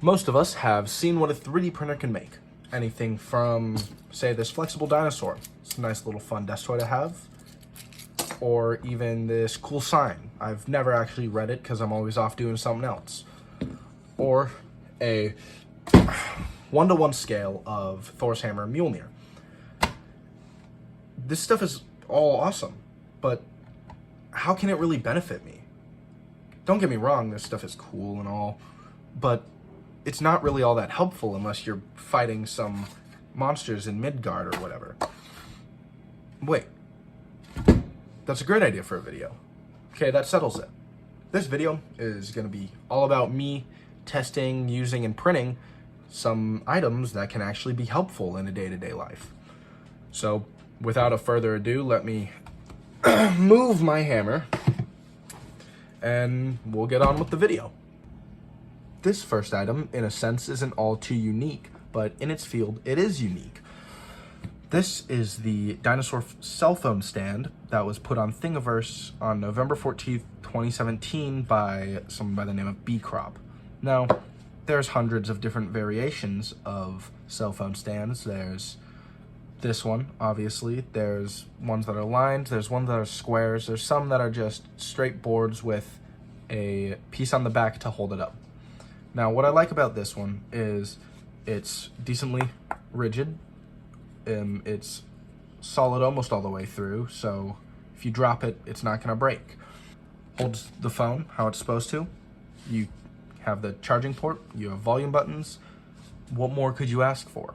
Most of us have seen what a 3D printer can make. Anything from, say, this flexible dinosaur. It's a nice little fun desk toy to have. Or even this cool sign. I've never actually read it because I'm always off doing something else. Or a 1-to-1 scale of Thor's hammer and Mjolnir. This stuff is all awesome, but how can it really benefit me? Don't get me wrong, this stuff is cool and all, but it's not really all that helpful unless you're fighting some monsters in Midgard or whatever. Wait, that's a great idea for a video. Okay, that settles it. This video is going to be all about me testing, using, and printing some items that can actually be helpful in a day-to-day life. So, without a further ado, let me move my hammer and we'll get on with the video. This first item, in a sense, isn't all too unique, but in its field, it is unique. This is the dinosaur cell phone stand that was put on Thingiverse on November 14th, 2017 by someone by the name of B-Crop. Now, there's hundreds of different variations of cell phone stands. There's this one, obviously. There's ones that are lined. There's ones that are squares. There's some that are just straight boards with a piece on the back to hold it up. Now, what I like about this one is it's decently rigid. It's solid almost all the way through, so if you drop it, it's not going to break. Holds the phone how it's supposed to. You have the charging port. You have volume buttons. What more could you ask for?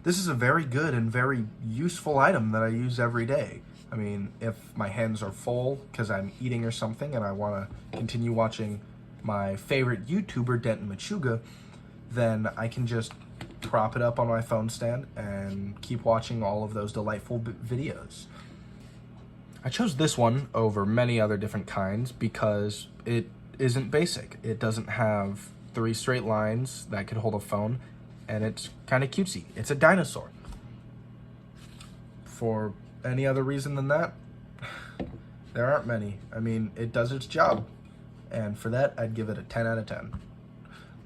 This is a very good and very useful item that I use every day. I mean, if my hands are full because I'm eating or something and I want to continue watching my favorite YouTuber, Denton Machuga, then I can just prop it up on my phone stand and keep watching all of those delightful videos. I chose this one over many other different kinds because it isn't basic. It doesn't have 3 straight lines that could hold a phone, and it's kind of cutesy. It's a dinosaur. For any other reason than that, there aren't many. I mean, it does its job, and for that, I'd give it a 10 out of 10.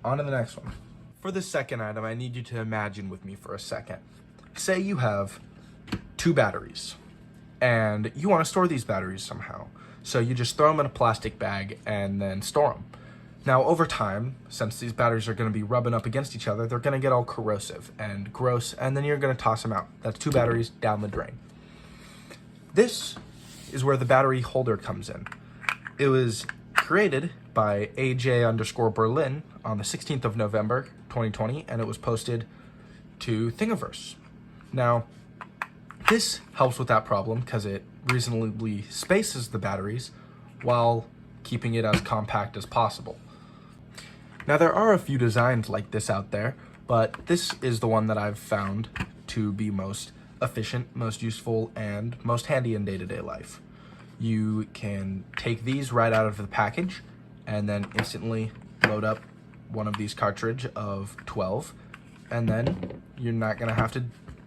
On to the next one. For the second item, I need you to imagine with me for a second. Say you have 2 batteries, and you want to store these batteries somehow. So you just throw them in a plastic bag and then store them. Now, over time, since these batteries are going to be rubbing up against each other, they're going to get all corrosive and gross, and then you're going to toss them out. That's 2 batteries down the drain. This is where the battery holder comes in. It was created by AJ_Berlin on the 16th of November, 2020, and it was posted to Thingiverse. Now, this helps with that problem because it reasonably spaces the batteries while keeping it as compact as possible. Now, there are a few designs like this out there, but this is the one that I've found to be most efficient, most useful, and most handy in day-to-day life. You can take these right out of the package and then instantly load up one of these cartridge of 12, and then you're not going to have to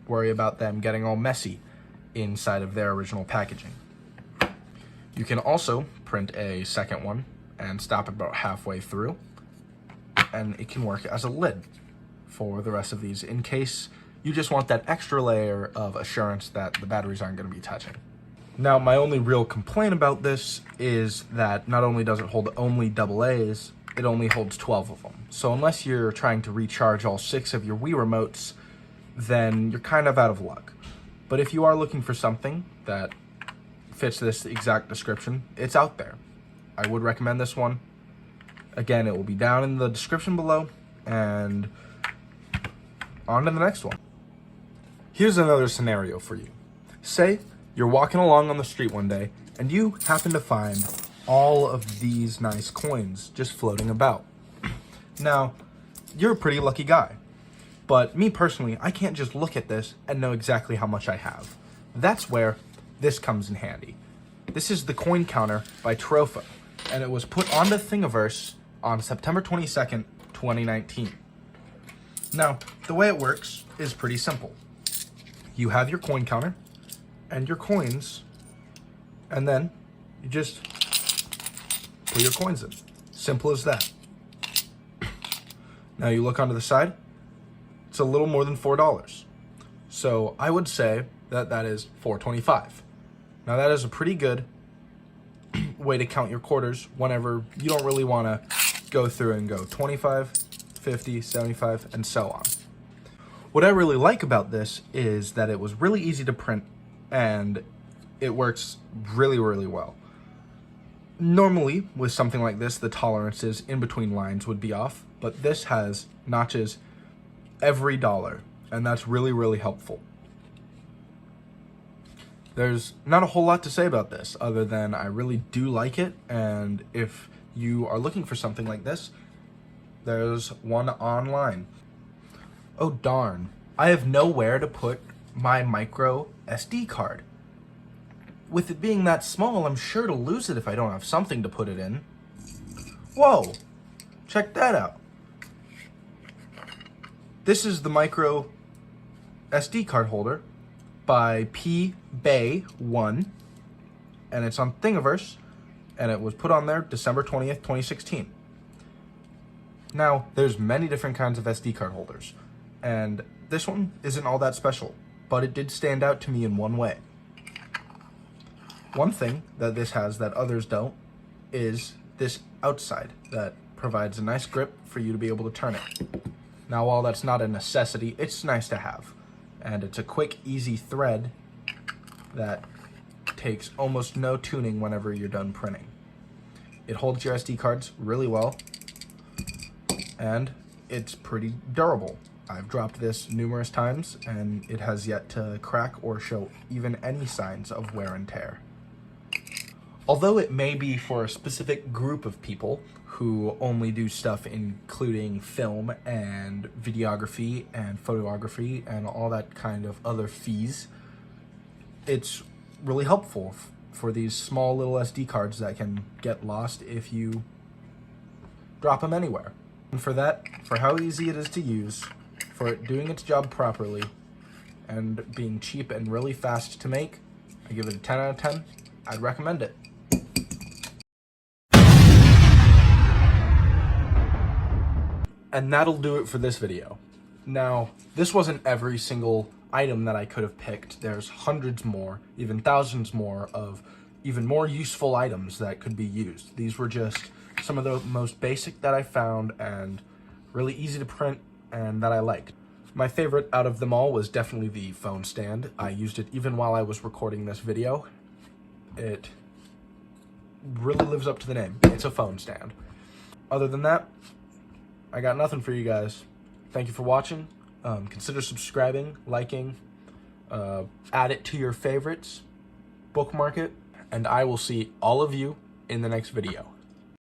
worry about them getting all messy inside of their original packaging. You can also print a second one and stop about halfway through, and it can work as a lid for the rest of these in case you just want that extra layer of assurance that the batteries aren't going to be touching. Now, my only real complaint about this is that not only does it hold only AA's, it only holds 12 of them. So unless you're trying to recharge all 6 of your Wii remotes, then you're kind of out of luck. But if you are looking for something that fits this exact description, it's out there. I would recommend this one. Again, it will be down in the description below, and on to the next one. Here's another scenario for you. Say you're walking along on the street one day, and you happen to find all of these nice coins just floating about. Now, you're a pretty lucky guy. But me personally, I can't just look at this and know exactly how much I have. That's where this comes in handy. This is the coin counter by Trofo, and it was put onto Thingiverse on September 22nd, 2019. Now, the way it works is pretty simple. You have your coin counter and your coins, and then you just put your coins in. Simple as that. Now you look onto the side, it's a little more than $4. So I would say that that is $4.25. Now that is a pretty good way to count your quarters whenever you don't really want to go through and go 25, 50, 75, and so on. What I really like about this is that it was really easy to print and it works really, really well. Normally, with something like this, the tolerances in between lines would be off, but this has notches every dollar, and that's really, really helpful. There's not a whole lot to say about this other than I really do like it, and if you are looking for something like this, there's one online. Oh darn, I have nowhere to put my micro SD card. With it being that small, I'm sure to lose it if I don't have something to put it in. Whoa, check that out. This is the micro SD card holder by PBay1, and it's on Thingiverse, and it was put on there December 20th, 2016. Now, there's many different kinds of SD card holders, and this one isn't all that special, but it did stand out to me in one way. One thing that this has that others don't is this outside that provides a nice grip for you to be able to turn it. Now, while that's not a necessity, it's nice to have. And it's a quick, easy thread that takes almost no tuning whenever you're done printing. It holds your SD cards really well, and it's pretty durable. I've dropped this numerous times, and it has yet to crack or show even any signs of wear and tear. Although it may be for a specific group of people who only do stuff including film and videography and photography and all that kind of other fees, it's really helpful for these small little SD cards that can get lost if you drop them anywhere. And for that, for how easy it is to use, for it doing its job properly, and being cheap and really fast to make, I give it a 10 out of 10. I'd recommend it. And that'll do it for this video. Now, this wasn't every single item that I could have picked. There's hundreds more, even thousands more of even more useful items that could be used. These were just some of the most basic that I found and really easy to print and that I liked. My favorite out of them all was definitely the phone stand. I used it even while I was recording this video. It really lives up to the name. It's a phone stand. Other than that, I got nothing for you guys. Thank you for watching. Consider subscribing, liking, add it to your favorites, bookmark it, and I will see all of you in the next video.